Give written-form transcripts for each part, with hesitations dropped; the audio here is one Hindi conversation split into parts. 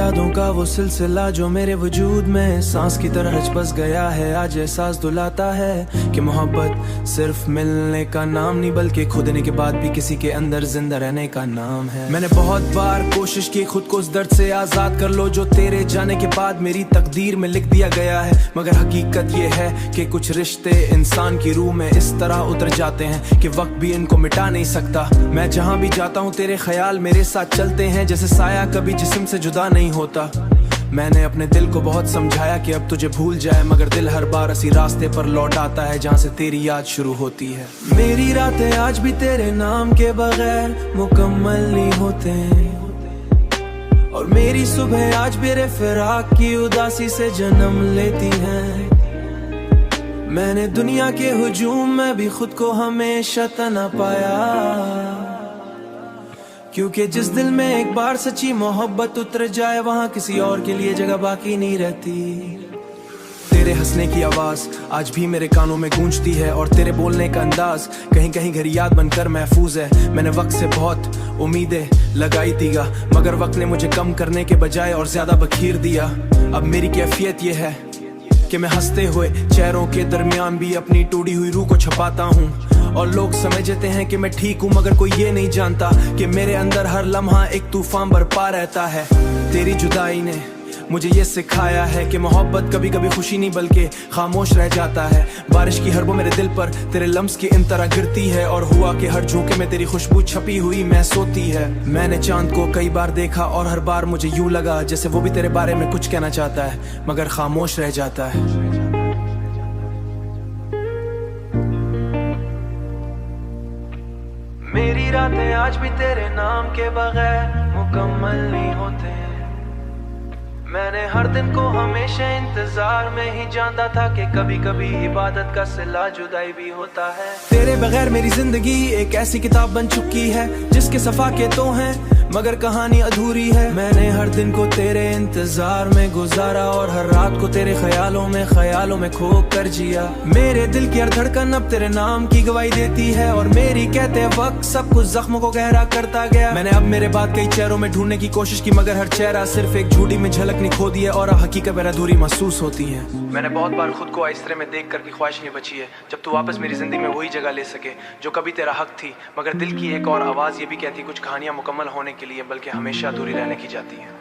यादों का वो सिलसिला जो मेरे वजूद में सांस की तरह रच बस गया है। आज एहसास दुलाता है कि मोहब्बत सिर्फ मिलने का नाम नहीं बल्कि खुदने के बाद भी किसी के अंदर जिंदा रहने का नाम है। मैंने बहुत बार कोशिश की खुद को उस दर्द से आजाद कर लो जो तेरे जाने के बाद मेरी तकदीर में लिख दिया गया है, मगर हकीकत ये है कि कुछ रिश्ते इंसान की रूह में इस तरह उतर जाते हैं कि वक्त भी इनको मिटा नहीं सकता। मैं जहाँ भी जाता हूँ तेरे ख्याल मेरे साथ चलते हैं, जैसे साया कभी जिस्म से जुदा नहीं होता। मैंने अपने दिल को बहुत समझाया कि अब तुझे भूल जाए, मगर दिल हर बार इसी रास्ते पर लौट आता है जहाँ से तेरी याद शुरू होती है। मेरी रातें आज भी तेरे नाम के बगैर मुकम्मल नहीं होते, और मेरी सुबह आज मेरे फिराक की उदासी से जन्म लेती है। मैंने दुनिया के हुजूम में भी खुद को हमेशा तना पाया, क्योंकि जिस दिल में एक बार सच्ची मोहब्बत उतर जाए वहाँ किसी और के लिए जगह बाकी नहीं रहती। तेरे हंसने की आवाज आज भी मेरे कानों में गूंजती है, और तेरे बोलने का अंदाज कहीं कहीं घर याद बनकर महफूज है। मैंने वक्त से बहुत उम्मीदें लगाई थीगा, मगर वक्त ने मुझे कम करने के बजाय और ज्यादा बखीर दिया। अब मेरी कैफियत ये है कि मैं हंसते हुए चेहरों के दरमियान भी अपनी टूटी हुई रूह को छुपाता हूँ, और लोग समझते हैं कि मैं ठीक हूँ, मगर कोई ये नहीं जानता कि मेरे अंदर हर लम्हा एक तूफान बरपा रहता है। तेरी जुदाई ने मुझे ये सिखाया है कि मोहब्बत कभी कभी खुशी नहीं बल्कि खामोश रह जाता है। बारिश की हर वो मेरे दिल पर तेरे लम्स की इन तरह गिरती है, और हुआ कि हर झोंके में तेरी खुशबू छपी हुई महसूस होती है। मैंने चांद को कई बार देखा और हर बार मुझे यूं लगा जैसे वो भी तेरे बारे में कुछ कहना चाहता है, मगर खामोश रह जाता है। मेरी रातें आज भी तेरे नाम के बगैर मुकम्मल नहीं होते। मैंने हर दिन को हमेशा इंतजार में ही जानता था कि कभी कभी इबादत का सिला जुदाई भी होता है। तेरे बगैर मेरी जिंदगी एक ऐसी किताब बन चुकी है जिसके सफा के तो हैं मगर कहानी अधूरी है। मैंने हर दिन को तेरे इंतजार में गुजारा और हर रात को तेरे ख्यालों में खो कर जिया। मेरे दिल की हर धड़कन अब तेरे नाम की गवाही देती है, और मेरी कहते वक्त सब कुछ जख्मों को गहरा करता गया। मैंने अब मेरे बाद कई चेहरों में ढूंढने की कोशिश की, मगर हर चेहरा सिर्फ एक झूठी में झलक नहीं खो दी है, और हकीकत मेरा अधूरी महसूस होती है। मैंने बहुत बार खुद को इस तरह में देख कर की ख्वाहिश नहीं बची है जब तू वापस मेरी जिंदगी में वही जगह ले सके जो कभी तेरा हक थी, मगर दिल की एक और आवाज ये भी कहती कुछ कहानियां मुकम्मल होने के लिए बल्कि हमेशा अधूरी रहने की जाती है।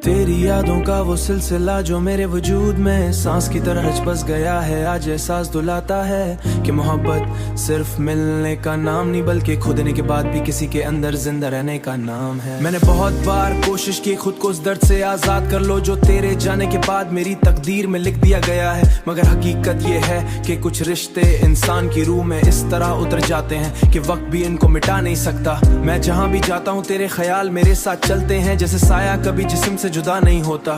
तेरी यादों का वो सिलसिला जो मेरे वजूद में सांस की तरह रच बस गया है। आज एहसास दुलाता है कि मोहब्बत सिर्फ मिलने का नाम नहीं बल्कि खुदने के बाद भी किसी के अंदर जिंदा रहने का नाम है। मैंने बहुत बार कोशिश की खुद को उस दर्द से आजाद कर लो जो तेरे जाने के बाद मेरी तकदीर में लिख दिया गया है, मगर हकीकत ये है कि कुछ रिश्ते इंसान की रूह में इस तरह उतर जाते हैं कि वक्त भी इनको मिटा नहीं सकता। मैं जहाँ भी जाता हूँ तेरे ख्याल मेरे साथ चलते हैं, जैसे साया कभी जिस्म से जुदा नहीं होता।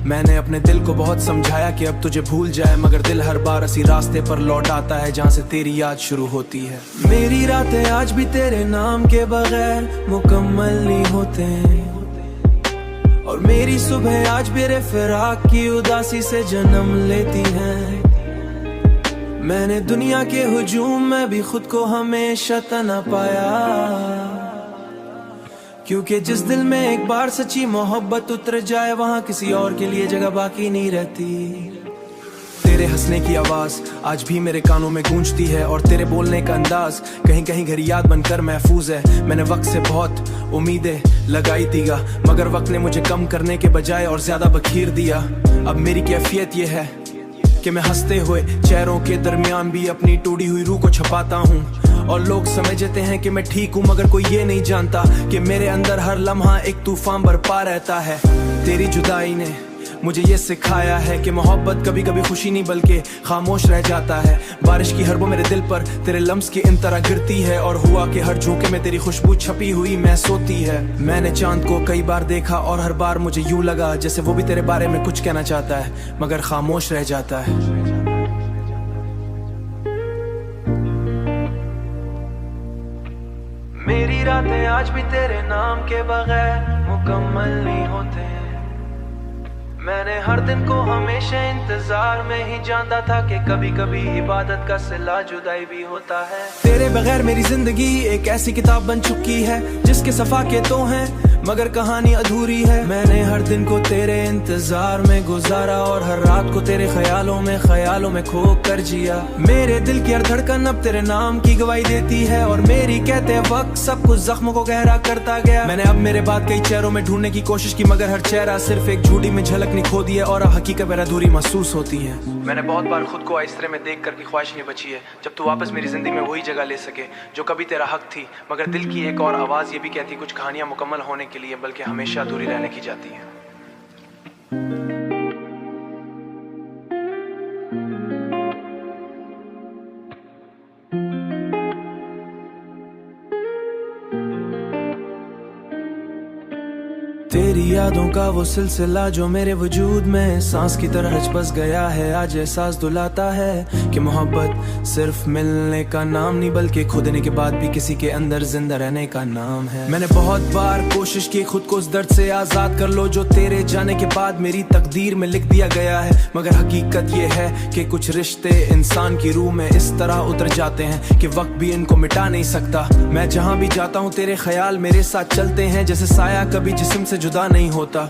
मैंने अपने दिल को बहुत समझाया कि अब तुझे भूल जाए, मगर दिल हर बार इसी रास्ते पर लौट आता है जहाँ से तेरी याद शुरू होती है। मेरी रातें आज भी तेरे नाम के बगैर मुकम्मल नहीं होते, और मेरी सुबह आज मेरे फिराक की उदासी से जन्म लेती है। मैंने दुनिया के हुजूम में भी खुद को हमेशा तना पाया, क्योंकि जिस दिल में एक बार सच्ची मोहब्बत उतर जाए वहाँ किसी और के लिए जगह बाकी नहीं रहती। तेरे हंसने की आवाज आज भी मेरे कानों में गूंजती है, और तेरे बोलने का अंदाज कहीं कहीं घर याद बनकर महफूज है। मैंने वक्त से बहुत उम्मीदें लगाई थीगा, मगर वक्त ने मुझे कम करने के बजाय और ज्यादा बखीर दिया। अब मेरी कैफियत ये है कि मैं हंसते हुए चेहरों के दरमियान भी अपनी टूटी हुई रूह को छुपाता हूँ, और लोग समझते हैं कि मैं ठीक हूँ, मगर कोई ये नहीं जानता कि मेरे अंदर हर लम्हा एक तूफान बरपा रहता है। तेरी जुदाई ने मुझे ये सिखाया है कि मोहब्बत कभी कभी खुशी नहीं बल्कि खामोश रह जाता है। बारिश की हर वो मेरे दिल पर तेरे लम्स की इन तरह गिरती है, और हुआ कि हर झोंके में तेरी खुशबू छपी हुई महसूस होती है। मैंने चांद को कई बार देखा और हर बार मुझे यूं लगा जैसे वो भी तेरे बारे में कुछ कहना चाहता है, मगर खामोश रह जाता है। मेरी रातें आज भी तेरे नाम के बगैर मुकम्मल नहीं होते। मैंने हर दिन को हमेशा इंतजार में ही जानता था कि कभी कभी इबादत का सिला जुदाई भी होता है। तेरे बगैर मेरी जिंदगी एक ऐसी किताब बन चुकी है जिसके सफाके तो हैं मगर कहानी अधूरी है। मैंने हर दिन को तेरे इंतजार में गुजारा और हर रात को तेरे ख्यालों में खो कर जिया। मेरे दिल की हर धड़कन अब तेरे नाम की गवाही देती है और मेरी कहते वक्त सब कुछ जख्मों को गहरा करता गया। मैंने अब मेरे बाद कई चेहरों में ढूंढने की कोशिश की मगर हर चेहरा सिर्फ एक झूठी में झलक खो दी है और हकीकत मेरा अधूरी महसूस होती है। मैंने बहुत बार खुद को आइस्तरे में देख कर की ख्वाहिश नहीं बची है जब तू वापस मेरी जिंदगी में वही जगह ले सके जो कभी तेरा हक थी। मगर दिल की एक और आवाज ये भी कहती कुछ कहानियां मुकम्मल होने के लिए बल्कि हमेशा अधूरी रहने की जाती है। तेरी यादों का वो सिलसिला जो मेरे वजूद में सांस की तरह रच बस गया है। आज एहसास दुलाता है कि मोहब्बत सिर्फ मिलने का नाम नहीं बल्कि खुदने के बाद भी किसी के अंदर जिंदा रहने का नाम है। मैंने बहुत बार कोशिश की खुद को उस दर्द से आजाद कर लो जो तेरे जाने के बाद मेरी तकदीर में लिख दिया गया है। मगर हकीकत ये है कि कुछ रिश्ते इंसान की रूह में इस तरह उतर जाते हैं कि वक्त भी इनको मिटा नहीं सकता। मैं जहाँ भी जाता हूँ तेरे ख्याल मेरे साथ चलते हैं जैसे साया कभी जिस्म से जुदा नहीं होता।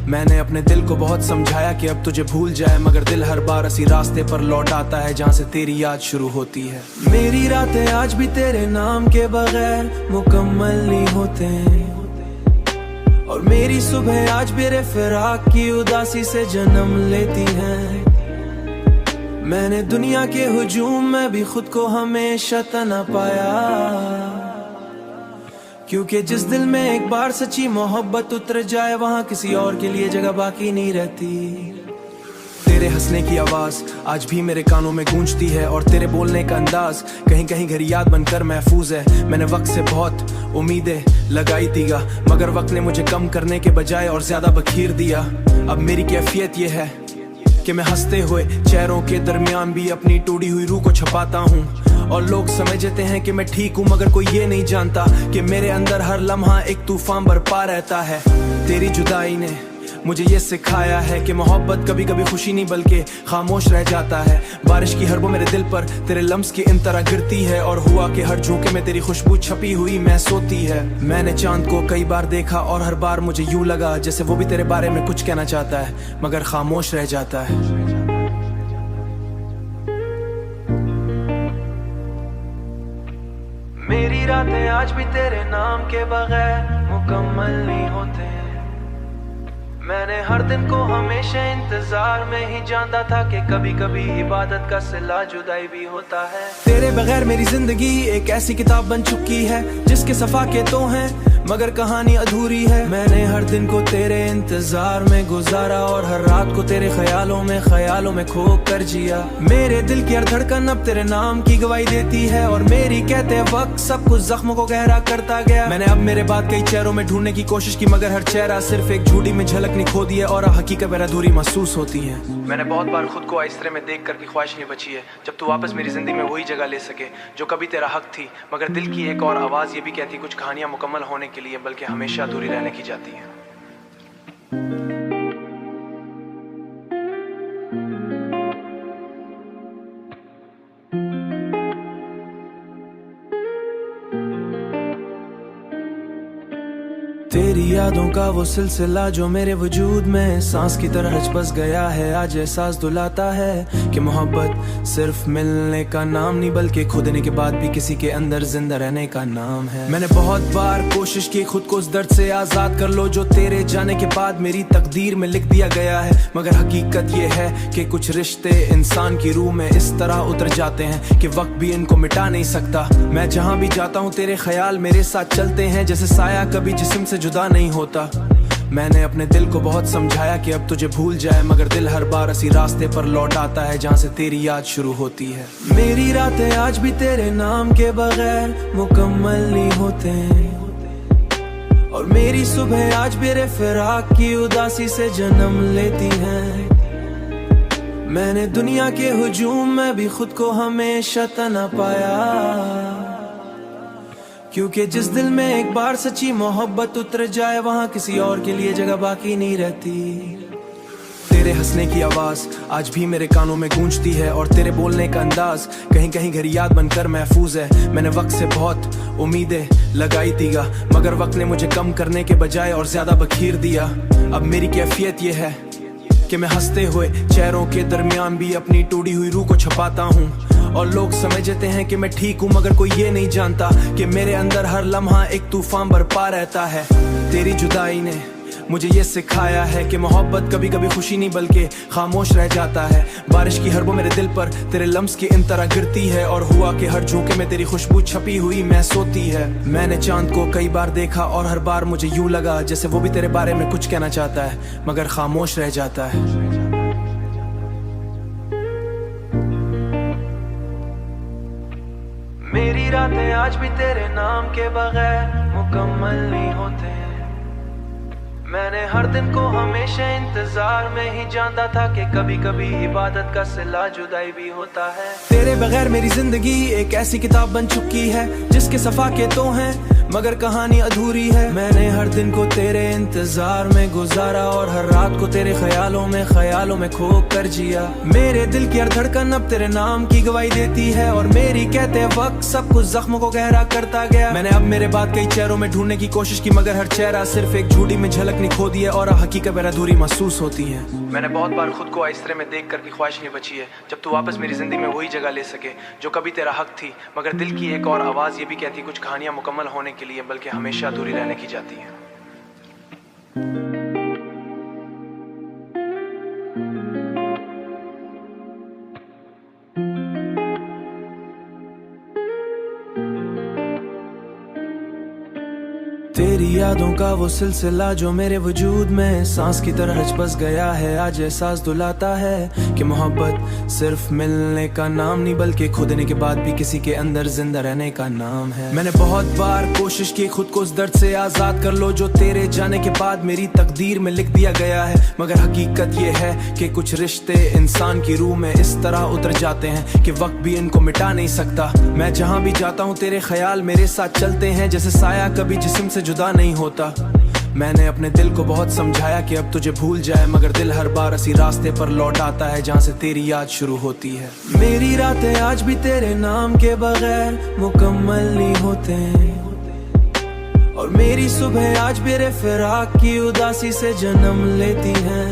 मैंने अपने दिल को बहुत समझाया कि अब तुझे भूल जाए मगर दिल हर बार इसी रास्ते पर लौट आता है जहाँ से तेरी याद शुरू होती है। मेरी रातें आज भी तेरे नाम के बगैर मुकम्मल नहीं होते और मेरी सुबह आज मेरे फिराक की उदासी से जन्म लेती है। मैंने दुनिया के हुजूम में भी खुद को हमेशा तना पाया क्योंकि जिस दिल में एक बार सच्ची मोहब्बत उतर जाए वहाँ किसी और के लिए जगह बाकी नहीं रहती। तेरे हंसने की आवाज आज भी मेरे कानों में गूंजती है और तेरे बोलने का अंदाज कहीं कहीं घर याद बनकर महफूज है। मैंने वक्त से बहुत उम्मीदें लगाई थीगा मगर वक्त ने मुझे कम करने के बजाय और ज्यादा बखीर दिया। अब मेरी कैफियत ये है कि मैं हंसते हुए चेहरों के दरमियान भी अपनी टूटी हुई रूह को छपाता हूँ और लोग समझते हैं कि मैं ठीक हूँ मगर कोई ये नहीं जानता कि मेरे अंदर हर लम्हा एक तूफान बरपा रहता है। तेरी जुदाई ने मुझे ये सिखाया है कि मोहब्बत कभी कभी खुशी नहीं बल्कि खामोश रह जाता है। बारिश की हर वो मेरे दिल पर तेरे लम्स की इन तरह गिरती है और हुआ कि हर झोंके में तेरी खुशबू छपी हुई महसूस होती है। मैंने चांद को कई बार देखा और हर बार मुझे यूं लगा जैसे वो भी तेरे बारे में कुछ कहना चाहता है मगर खामोश रह जाता है। मेरी रातें आज भी तेरे नाम के बगैर मुकम्मल नहीं होते। मैंने हर दिन को हमेशा इंतजार में ही जानता था कि कभी कभी इबादत का सिला जुदाई भी होता है। तेरे बगैर मेरी जिंदगी एक ऐसी किताब बन चुकी है जिसके सफाके तो हैं मगर कहानी अधूरी है। मैंने हर दिन को तेरे इंतजार में गुजारा और हर रात को तेरे ख्यालों में खो कर जिया। मेरे दिल की हर धड़कन अब तेरे नाम की गवाही देती है और मेरी कहते वक्त सब कुछ जख्मों को गहरा करता गया। मैंने अब मेरे बाद कई चेहरों में ढूंढने की कोशिश की मगर हर चेहरा सिर्फ एक झूठी में झलक खो दी है और हकीकत मेरा अधूरी महसूस होती है। मैंने बहुत बार खुद को आइस्तरे में देख कर की ख्वाहिश नहीं बची है जब तू वापस मेरी जिंदगी में वही जगह ले सके जो कभी तेरा हक थी। मगर दिल की एक और आवाज ये भी कहती कुछ कहानियां मुकम्मल होने के लिए बल्कि हमेशा अधूरी रहने की जाती है। तेरी यादों का वो सिलसिला जो मेरे वजूद में सांस की तरह रच बस गया है। आज एहसास दुलाता है कि मोहब्बत सिर्फ मिलने का नाम नहीं बल्कि खुदने के बाद भी किसी के अंदर जिंदा रहने का नाम है। मैंने बहुत बार कोशिश की खुद को उस दर्द से आजाद कर लो जो तेरे जाने के बाद मेरी तकदीर में लिख दिया गया है। मगर हकीकत ये है कि कुछ रिश्ते इंसान की रूह में इस तरह उतर जाते हैं कि वक्त भी इनको मिटा नहीं सकता। मैं जहाँ भी जाता हूँ तेरे ख्याल मेरे साथ चलते हैं जैसे साया कभी जिस्म से जुदा नहीं होता। मैंने अपने दिल को बहुत समझाया कि अब तुझे भूल जाए मगर दिल हर बार इसी रास्ते पर लौट आता है जहाँ से तेरी याद शुरू होती है। मेरी रातें आज भी तेरे नाम के बगैर मुकम्मल नहीं होते और मेरी सुबह आज मेरे फिराक की उदासी से जन्म लेती है। मैंने दुनिया के हुजूम में भी खुद को हमेशा तना पाया क्योंकि जिस दिल में एक बार सच्ची मोहब्बत उतर जाए वहाँ किसी और के लिए जगह बाकी नहीं रहती। तेरे हंसने की आवाज आज भी मेरे कानों में गूंजती है और तेरे बोलने का अंदाज कहीं कहीं घर याद बनकर महफूज है। मैंने वक्त से बहुत उम्मीदें लगाई थीगा, मगर वक्त ने मुझे कम करने के बजाय और ज्यादा बखीर दिया। अब मेरी कैफियत ये है कि मैं हंसते हुए चेहरों के दरमियान भी अपनी टूटी हुई रूह को छुपाता हूँ। और लोग समझते हैं कि मैं ठीक हूँ, मगर कोई ये नहीं जानता कि मेरे अंदर हर लम्हा एक तूफान बरपा रहता है। तेरी जुदाई ने मुझे ये सिखाया है कि मोहब्बत कभी कभी खुशी नहीं बल्कि खामोश रह जाता है। बारिश की हर वो मेरे दिल पर तेरे लम्स की इन तरह गिरती है और हुआ कि हर झोंके में तेरी खुशबू छपी हुई महसूस होती है। मैंने चांद को कई बार देखा और हर बार मुझे यूं लगा जैसे वो भी तेरे बारे में कुछ कहना चाहता है, मगर खामोश रह जाता है। मेरी रातें आज भी तेरे नाम के बगैर मुकम्मल नहीं होते। मैंने हर दिन को हमेशा इंतजार में ही जानता था कि कभी कभी इबादत का सिला जुदाई भी होता है। तेरे बगैर मेरी जिंदगी एक ऐसी किताब बन चुकी है जिसके सफा के तो हैं मगर कहानी अधूरी है। मैंने हर दिन को तेरे इंतजार में गुजारा और हर रात को तेरे ख्यालों में खो कर जिया। मेरे दिल की हर धड़कन अब तेरे नाम की गवाही देती है और मेरी कहते वक्त सब कुछ जख्मों को गहरा करता गया। मैंने अब मेरे बाद कई चेहरों में ढूंढने की कोशिश की, मगर हर चेहरा सिर्फ एक झूठी में झलक खो दी है और हकीकत में अधूरी महसूस होती है। मैंने बहुत बार खुद को आइस्तरे में देख कर भी ख्वाहिश नहीं बची है जब तू वापस मेरी जिंदगी में वही जगह ले सके जो कभी तेरा हक थी। मगर दिल की एक और आवाज ये भी कहती कुछ कहानियां मुकम्मल होने के लिए बल्कि हमेशा अधूरी रहने की जाती है। तेरी यादों का वो सिलसिला जो मेरे वजूद में सांस की तरह रच बस गया है, आज एहसास दुलाता है कि मोहब्बत सिर्फ मिलने का नाम नहीं बल्कि खोदने के बाद भी किसी के अंदर जिंदा रहने का नाम है। मैंने बहुत बार कोशिश की खुद को उस दर्द से आजाद कर लो जो तेरे जाने के बाद मेरी तकदीर में लिख दिया गया है, मगर हकीकत ये है कि कुछ रिश्ते इंसान की रूह में इस तरह उतर जाते हैं कि वक्त भी इनको मिटा नहीं सकता। मैं जहाँ भी जाता हूँ तेरे ख्याल मेरे साथ चलते हैं जैसे साया कभी जिस्म से जुदा नहीं होता। मैंने अपने दिल को बहुत समझाया कि अब तुझे भूल जाए, मगर दिल हर बार इसी रास्ते पर लौट आता है जहाँ से तेरी याद शुरू होती है। मेरी रातें आज भी तेरे नाम के बगैर मुकम्मल नहीं होते और मेरी सुबह आज मेरे फिराक की उदासी से जन्म लेती है।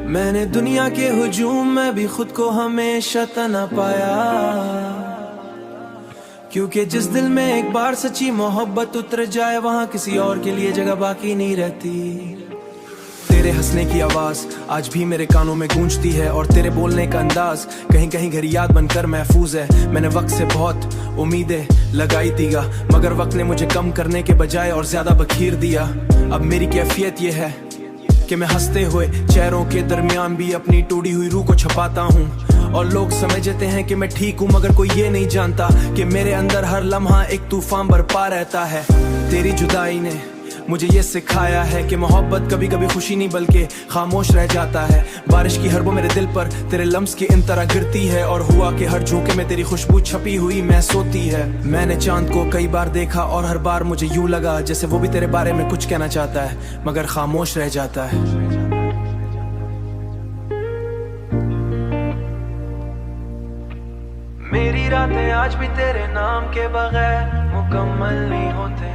मैंने दुनिया के हुजूम में भी खुद को हमेशा तना पाया, क्योंकि जिस दिल में एक बार सच्ची मोहब्बत उतर जाए वहां किसी और के लिए जगह बाकी नहीं रहती। तेरे हंसने की आवाज आज भी मेरे कानों में गूंजती है और तेरे बोलने का अंदाज कहीं कहीं घर याद बनकर महफूज है। मैंने वक्त से बहुत उम्मीदें लगाई थीगा, मगर वक्त ने मुझे कम करने के बजाय और ज्यादा बखीर दिया। अब मेरी कैफियत ये है कि मैं हंसते हुए चेहरों के दरमियान भी अपनी टूटी हुई रूह को छुपाता हूँ। और लोग समझते हैं कि मैं ठीक हूँ, मगर कोई ये नहीं जानता कि मेरे अंदर हर लम्हा एक तूफान बरपा रहता है। तेरी जुदाई ने मुझे ये सिखाया है कि मोहब्बत कभी कभी खुशी नहीं बल्कि खामोश रह जाता है। बारिश की हर वो मेरे दिल पर तेरे लम्स की इन तरह गिरती है और हुआ कि हर झोंके में तेरी खुशबू छपी हुई महसूस होती है। मैंने चांद को कई बार देखा और हर बार मुझे यूं लगा जैसे वो भी तेरे बारे में कुछ कहना चाहता है, मगर खामोश रह जाता है। मेरी रातें आज भी तेरे नाम के बगैर मुकम्मल नहीं होते।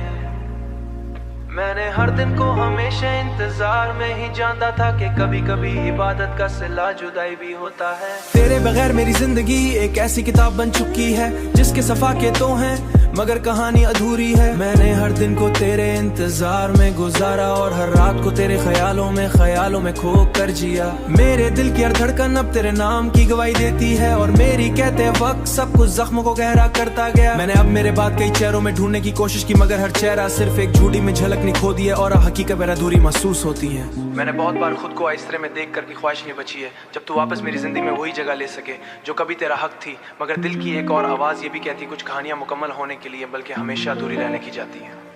मैंने हर दिन को हमेशा इंतजार में ही जानता था कि कभी कभी इबादत का सिला जुदाई भी होता है। तेरे बगैर मेरी जिंदगी एक ऐसी किताब बन चुकी है जिसके सफा के तो हैं मगर कहानी अधूरी है। मैंने हर दिन को तेरे इंतजार में गुजारा और हर रात को तेरे ख्यालों में खो कर जिया। मेरे दिल की हर धड़कन अब तेरे नाम की गवाही देती है और मेरी कहते वक्त सब कुछ जख्मों को गहरा करता गया। मैंने अब मेरे बाद कई चेहरों में ढूंढने की कोशिश की, मगर हर चेहरा सिर्फ एक झूठी में झलक खो दी है और हकीकत में अधूरी महसूस होती है। मैंने बहुत बार खुद को आइस्तरे में देख कर भी ख्वाहिश नहीं बची है जब तू वापस मेरी जिंदगी में वही जगह ले सके जो कभी तेरा हक थी, मगर दिल की एक और आवाज ये भी कहती कुछ कहानियां मुकम्मल होने के लिए बल्कि हमेशा अधूरी रहने की जाती है।